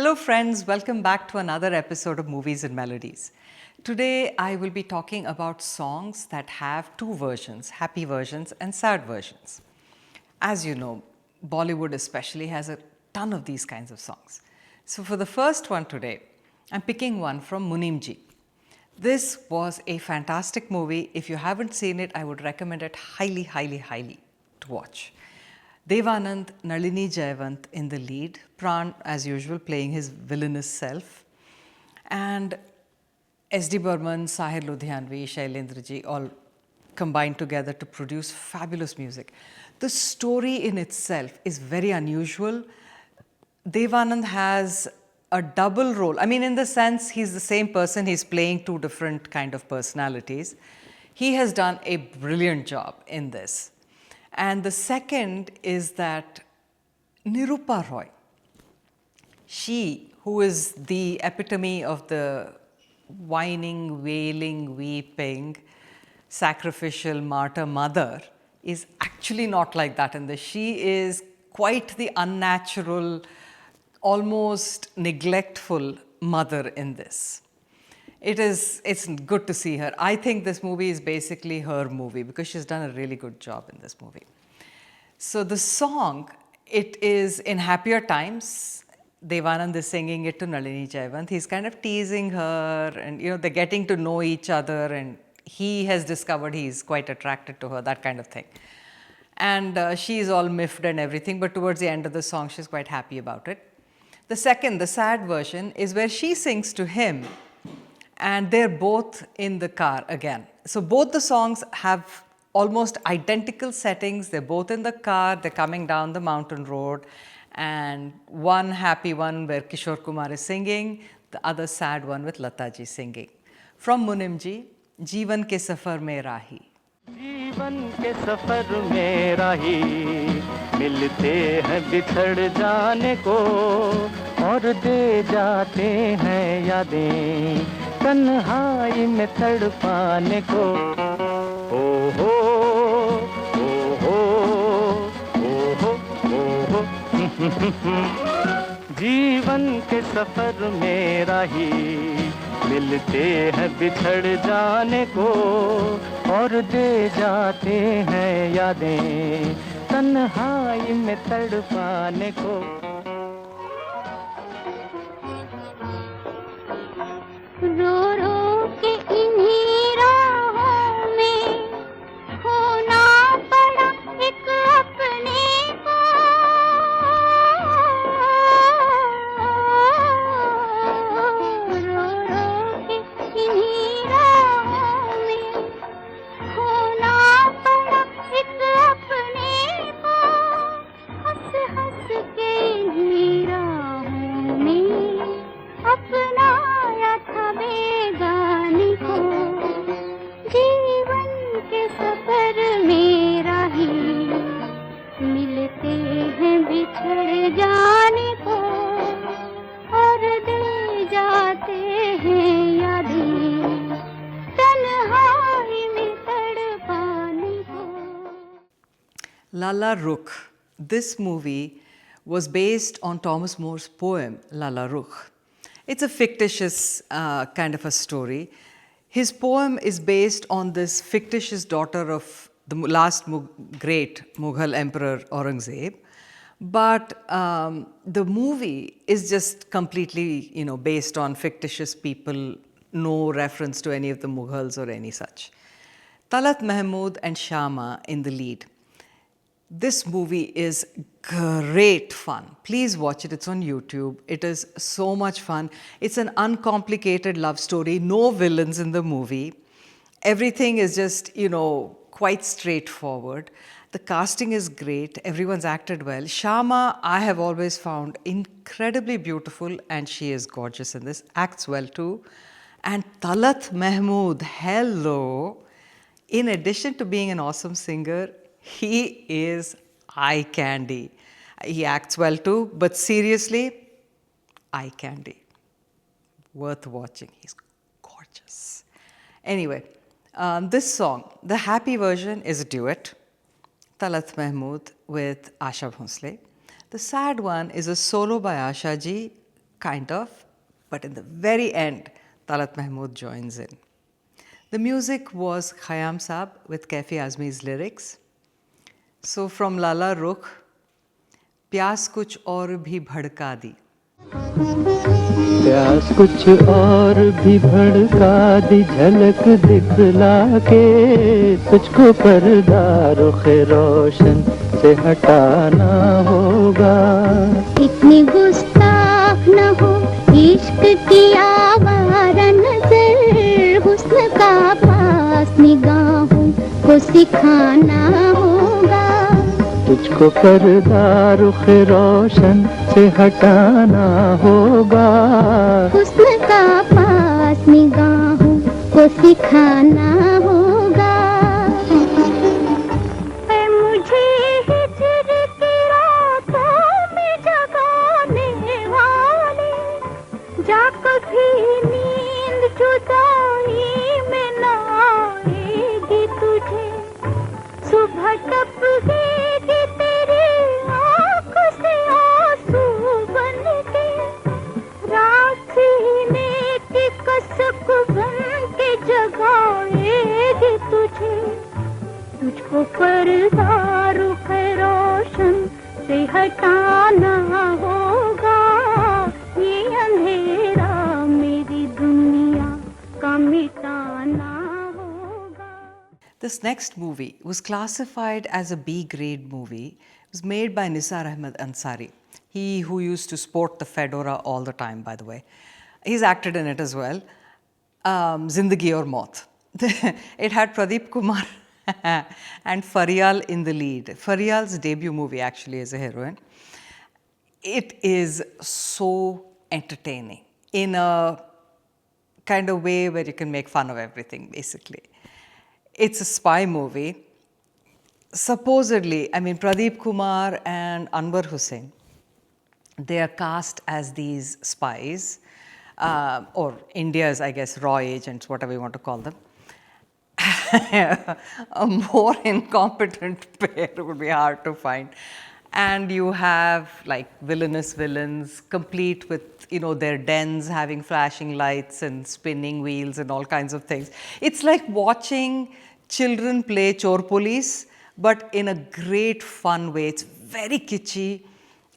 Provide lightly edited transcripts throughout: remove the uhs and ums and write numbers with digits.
Hello friends, welcome back to another episode of Movies and Melodies. Today I will be talking about songs that have two versions, happy versions and sad versions. As you know, Bollywood especially has a ton of these kinds of songs. So for the first one today, I'm picking one from Munimji. This was a fantastic movie. If you haven't seen it, I would recommend it highly to watch. Devanand, Nalini Jayawant in the lead, Pran as usual playing his villainous self, and S.D. Burman, Sahir Ludhianvi, Shailendra all combined together to produce fabulous music. The story in itself is very unusual. Devanand has a double role. I mean, in the sense he's the same person, he's playing two different kind of personalities. He has done a brilliant job in this. And the second is that Nirupa Roy, she who is the epitome of the whining, wailing, weeping, sacrificial martyr mother, is actually not like that in this. She is quite the unnatural, almost neglectful mother in this. It's good to see her. I think this movie is basically her movie because she's done a really good job in this movie. So the song, it is in happier times. Devanand is singing it to Nalini Jayawant. He's kind of teasing her and they're getting to know each other and he has discovered he's quite attracted to her, that kind of thing. And she's all miffed and everything, but towards the end of the song, she's quite happy about it. The second, the sad version, is where she sings to him and they're both in the car again. So both the songs have almost identical settings. They're both in the car, they're coming down the mountain road, and one happy one where Kishore Kumar is singing, the other sad one with Lata ji singing. From Munimji, Jeevan ke safar mein rahi. जीवन के सफर में राही मिलते हैं बिछड़ जाने को और दे जाते हैं यादें तन्हाई में तड़पाने को ओ हो ओ हो ओ हो ओ हो जीवन के सफर में राही मिलते हैं बिछड़ जाने को और दे जाते हैं यादें तन्हाई में तड़पाने को रो रो के इन्हीं राहों में खोना पड़ा एक अपने को रो रो के इन्हीं राहों में खोना पड़ा एक अपने को हंस हंस के इन्हीं राहों में अपनाया था बेगानी को जीवन के सफर में राही मिलते हैं बिछड़ जाने को और दे जाते हैं यादें तन्हाई में तड़पाने को. Lalla Rukh. This movie was based on Thomas More's poem, Lalla Rukh. It's a fictitious kind of a story. His poem is based on this fictitious daughter of the last great Mughal emperor Aurangzeb. But the movie is just completely, based on fictitious people, no reference to any of the Mughals or any such. Talat Mahmood and Shyama in the lead. This movie is great fun. Please watch it. It's on YouTube. It is so much fun. It's an uncomplicated love story. No villains in the movie. Everything is just, quite straightforward. The casting is great. Everyone's acted well. Shyama, I have always found incredibly beautiful and she is gorgeous in this. Acts well too. And Talat Mahmood, hello. In addition to being an awesome singer, he is eye candy. He acts well too, but seriously, eye candy. Worth watching. He's gorgeous. Anyway, this song, the happy version is a duet. Talat Mahmood with Asha Bhonsle. The sad one is a solo by Asha ji kind of, but in the very end, Talat Mahmood joins in. The music was Khayyam Saab with Kaifi Azmi's lyrics. So from Lala Rukh, प्यास कुछ और भी भड़का दी. प्यास कुछ और भी भड़का दी, झलक दिखला के तुझको पर्दा रुख़ रोशन से हटाना होगा. इतनी गुस्ताख न हो इश्क की आवारा नजर, हुस्न का पास निगाहों को सिखाना होगा. तुझको पर्दा रुख़ रोशन से हटाना होगा. हुस्न का पास निगाहों को सिखाना होगा. ऐ मुझे हिजर की रातों में जगाने वाले, जा कभी नींद जुदाई में न आएगी तुझे. सुबह टपकेगी तेरी आँख से आंसू बनके, रात सीने की कसक बन के जगाएगी तुझे. तुझको पर्दा रुख़ रोशन से हटाना होगा. ये अंधेरा मेरी दुनिया का मिटाना होगा. This next movie was classified as a B-grade movie. It was made by Nisar Ahmed Ansari, he who used to sport the fedora all the time, by the way. He's acted in it as well. Zindagi Aur Maut. It had Pradeep Kumar and Faryal in the lead. Faryal's debut movie actually as a heroine. It is so entertaining in a kind of way where you can make fun of everything, basically. It's a spy movie. Supposedly, I mean, Pradeep Kumar and Anwar Hussain, they are cast as these spies, or India's, I guess, raw agents, whatever you want to call them. A more incompetent pair would be hard to find. And you have like villainous villains, complete with, you know, their dens having flashing lights and spinning wheels and all kinds of things. It's like watching children play Chor Police, but in a great fun way. It's very kitschy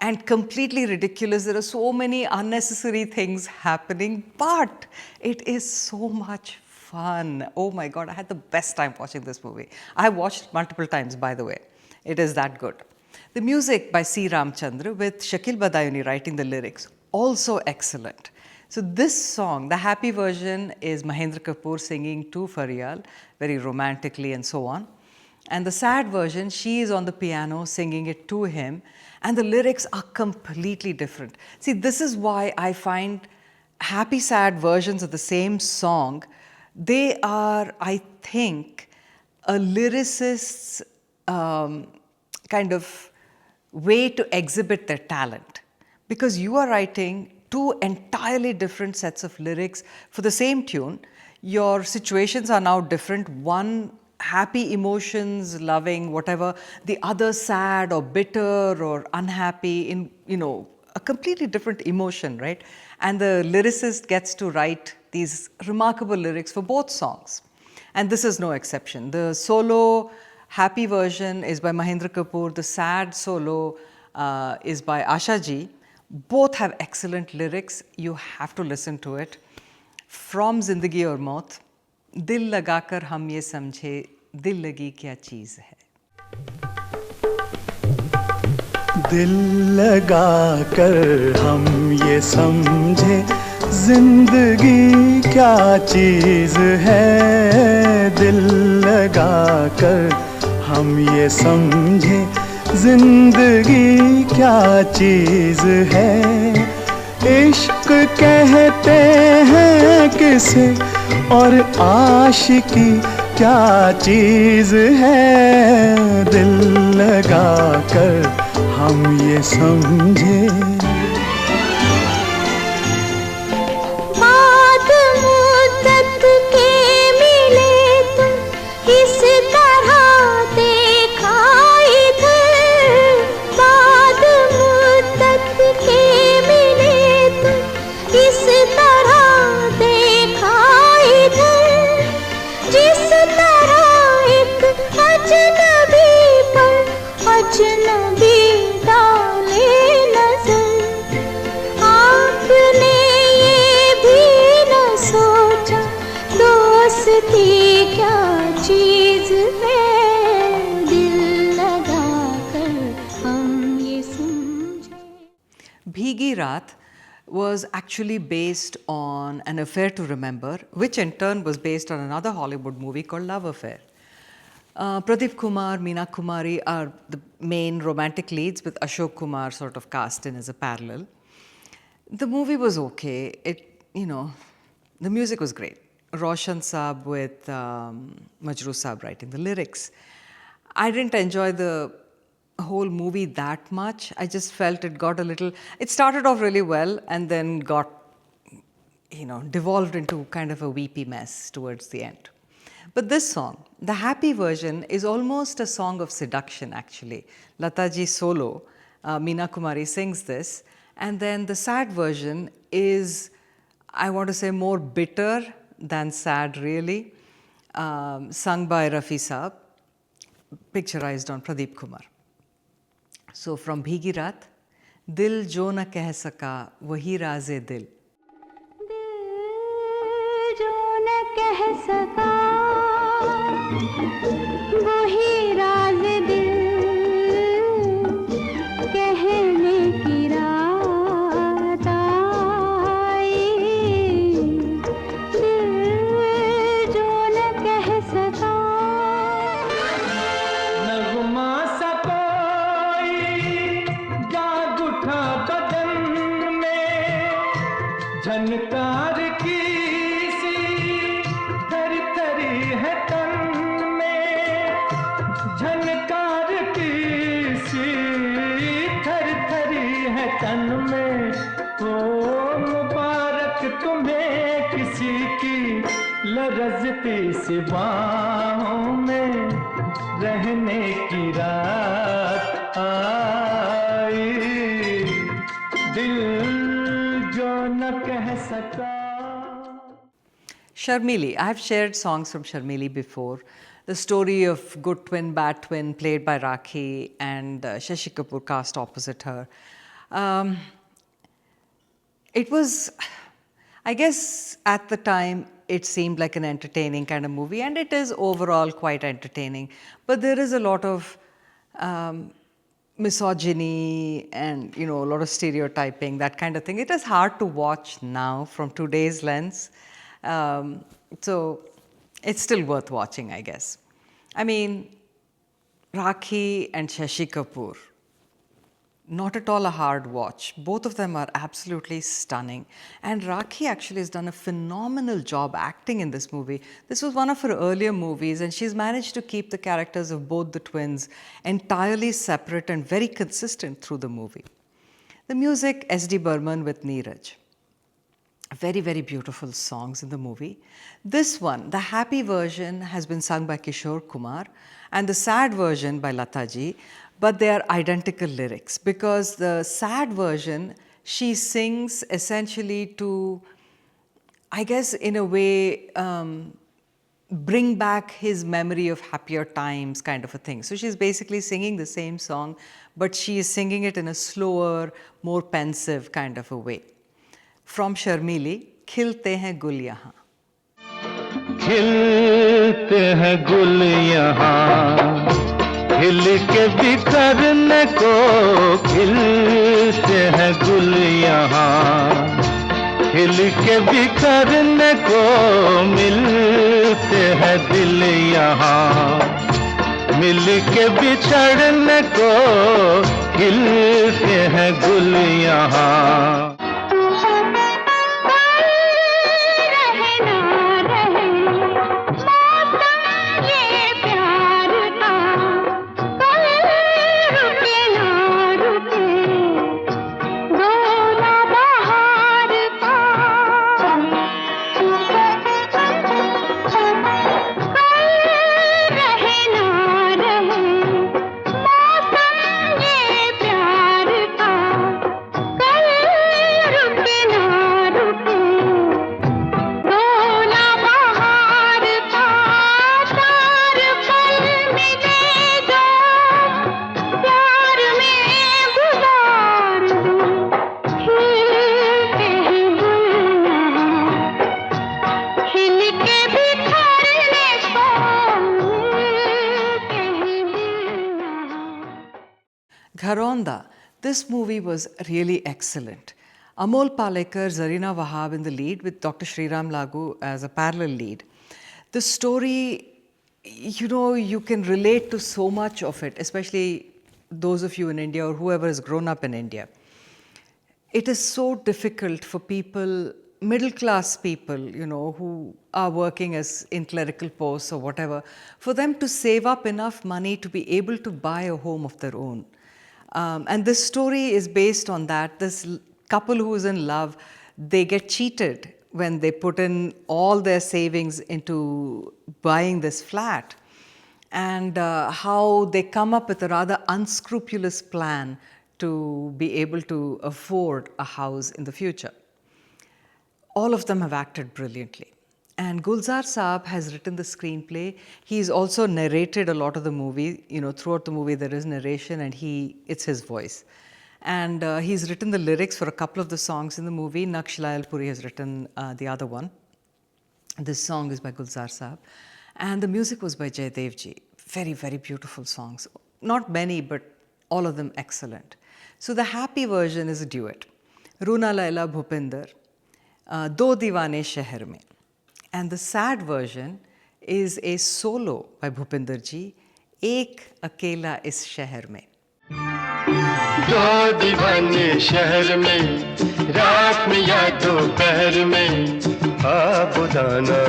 and completely ridiculous. There are so many unnecessary things happening, but it is so much fun. Oh my God, I had the best time watching this movie. I watched it multiple times, by the way. It is that good. The music by C. Ramchandra with Shakil Badayuni writing the lyrics, also excellent. So this song, the happy version, is Mahendra Kapoor singing to Faryal, very romantically and so on. And the sad version, she is on the piano singing it to him, and the lyrics are completely different. See, this is why I find happy, sad versions of the same song, they are, I think, a lyricist's kind of way to exhibit their talent. Because you are writing two entirely different sets of lyrics for the same tune. Your situations are now different. One happy emotions, loving, whatever. The other sad or bitter or unhappy in, you know, a completely different emotion, right? And the lyricist gets to write these remarkable lyrics for both songs. And this is no exception. The solo happy version is by Mahendra Kapoor. The sad solo is by Asha Ji. Both have excellent lyrics. You have to listen to it. From Zindagi Aur Maut, Dil Lagakar Hum Ye Samjhe, Dil Lagi Kya Cheez Hai. दिल लगा कर हम ये समझे जिंदगी क्या चीज़ है. दिल लगा कर हम ये समझे जिंदगी क्या चीज़ है. इश्क कहते हैं किसे और आशिकी क्या चीज़ है. दिल लगा कर हम ये समझे. बाद मुद्दत के मिले तुम, इस तरह देखा इधर. बाद मुद्दत के मिले तुम, Raat was actually based on An Affair to Remember, which in turn was based on another Hollywood movie called Love Affair. Pradeep Kumar, Meena Kumari are the main romantic leads, with Ashok Kumar sort of cast in as a parallel. The movie was okay. The music was great. Roshan Saab with Majroo Saab writing the lyrics. I didn't enjoy the whole movie that much. I just felt it started off really well and then got, devolved into kind of a weepy mess towards the end. But this song, the happy version, is almost a song of seduction actually. Lataji solo, Meena Kumari sings this, and then the sad version is, I want to say, more bitter than sad really, sung by Rafi Saab, picturized on Pradeep Kumar. So from Bhigi Raat, Dil jo na keh saka, wahi raze dil. दिल जो न कह सका वही राज दिल कहने की रात आई दिल जो न कह सका नगमा सा कोई जाग उठा बदन में झनकार की सी थर थरी है तन में झनकार की सी थर थरी है तन में ओ मुबारक तुम्हें किसी की लरजती सी बाहों में रहने की रात आई दिल जो न कह सका. Sharmili. I have shared songs from Sharmili before. The story of good twin, bad twin, played by Rakhi, and Shashi Kapoor cast opposite her. It was, I guess, at the time, it seemed like an entertaining kind of movie, and it is overall quite entertaining. But there is a lot of misogyny and, a lot of stereotyping, that kind of thing. It is hard to watch now from today's lens. So it's still worth watching, I guess. I mean, Rakhi and Shashi Kapoor, not at all a hard watch. Both of them are absolutely stunning. And Rakhi actually has done a phenomenal job acting in this movie. This was one of her earlier movies, and she's managed to keep the characters of both the twins entirely separate and very consistent through the movie. The music, S.D. Burman with Neeraj. Very, very beautiful songs in the movie. This one, the happy version, has been sung by Kishore Kumar, and the sad version by Lataji, but they are identical lyrics, because the sad version, she sings essentially to, I guess in a way, bring back his memory of happier times, kind of a thing. So she's basically singing the same song, but she is singing it in a slower, more pensive kind of a way. From Sharmili, खिलते हैं गुल यहाँ. खिलते हैं गुल यहाँ खिल के बिखरने को खिलते हैं गुल यहाँ खिल के बिखरने को मिलते हैं दिल यहाँ मिल के बिछड़ने को खिलते हैं गुल यहाँ Gharonda. This movie was really excellent. Amol Palekar, Zarina Wahab in the lead with Dr. Sriram Lagu as a parallel lead. The story, you can relate to so much of it, especially those of you in India or whoever has grown up in India. It is so difficult for people, middle class people, who are working in clerical posts or whatever, for them to save up enough money to be able to buy a home of their own. And this story is based on that. This couple who is in love, they get cheated when they put in all their savings into buying this flat, and how they come up with a rather unscrupulous plan to be able to afford a house in the future. All of them have acted brilliantly. And Gulzar Saab has written the screenplay. He's also narrated a lot of the movie. Throughout the movie there is narration and it's his voice. And he's written the lyrics for a couple of the songs in the movie. Naksh Layalpuri has written the other one. This song is by Gulzar Saab. And the music was by Jaydev ji. Very, very beautiful songs. Not many, but all of them excellent. So the happy version is a duet. Roona Laila Bhupinder, Do Deewane Sheher Mein. And the sad version is a solo by Bhupinder ji, Ek Akela Is Sheher Mein. दो दीवाने शहर में, रात में या दोपहर में, आबुदाना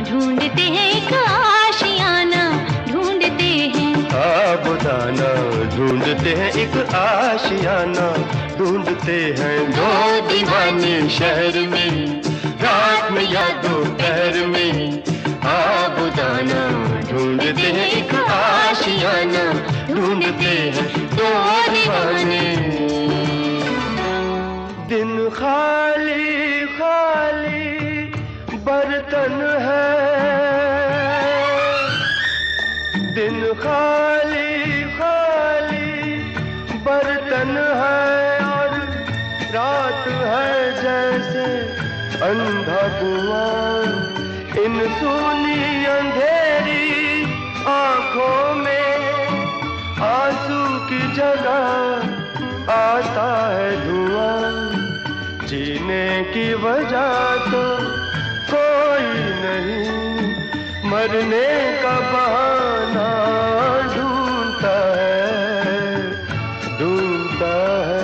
ढूंढते हैं एक आशियाना, ढूंढते हैं आबुदाना, ढूंढते हैं एक आशियाना, ढूंढते हैं दो दीवाने शहर में, रात में या दोपहर में, आबुदाना, ढूंढते हैं एक आशियाना, ढूंढते हैं दो दीवाने। दिन खाली खाली बर्तन है, दिन खाली खाली बर्तन है, और रात है जैसे अंधा कुआं, इन सूनी अंधेरी आंखों में आंसू की जगह आता है धुआं, जीने की वजह तो कोई नहीं, मरने का बहाना ढूंढता है, ढूंढता है,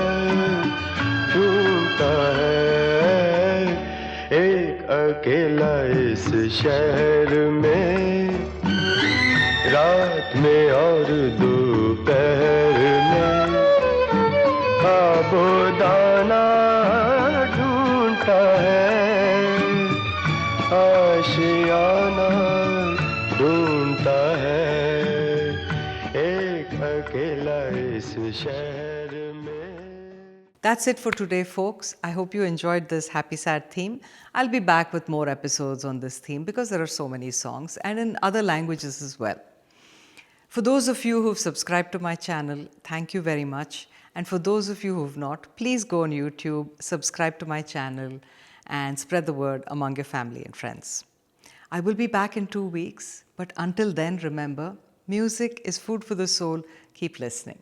ढूंढता है, एक अकेला इस शहर में, रात में और दोपहर में, आबोदाना ढूंढता है, आशियाना ढूंढता है, एक अकेला इस शहर में। That's it for today, folks. I hope you enjoyed this happy sad theme. I'll be back with more episodes on this theme because there are so many songs and in other languages as well. For those of you who've subscribed to my channel, thank you very much. And for those of you who've not, please go on YouTube, subscribe to my channel, and spread the word among your family and friends. I will be back in 2 weeks, but until then, remember, music is food for the soul. Keep listening.